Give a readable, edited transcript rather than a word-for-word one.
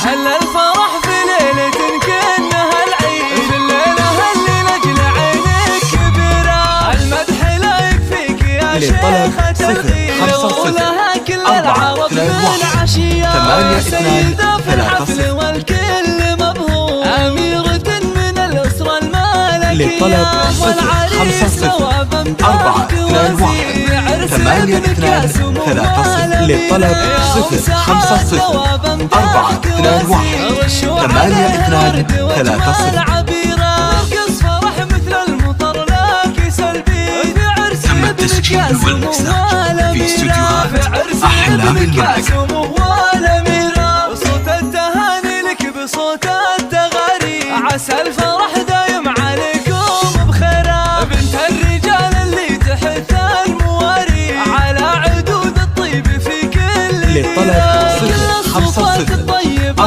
هل الفرح في ليلة كأنها العيد، في الليلة اللي لجل عينك كبيرة. المدح لا يكفيك يا شيخة الخير، ولها كل العرب من عشية. سيدة في الحفل والكل مبهور، أميرة من الأسرة المالكية. والعريس ثوابا بارك وزير، عرس ابنك يا سمو والأميرة. للطلب 050 421 8230. قص فرح مثل المطر لك سلبي، في عرس تم التسجيل والمكساج في استديوهات أحلام الملك. صوت التهاني لك بصوت التغاري، عسى الفرح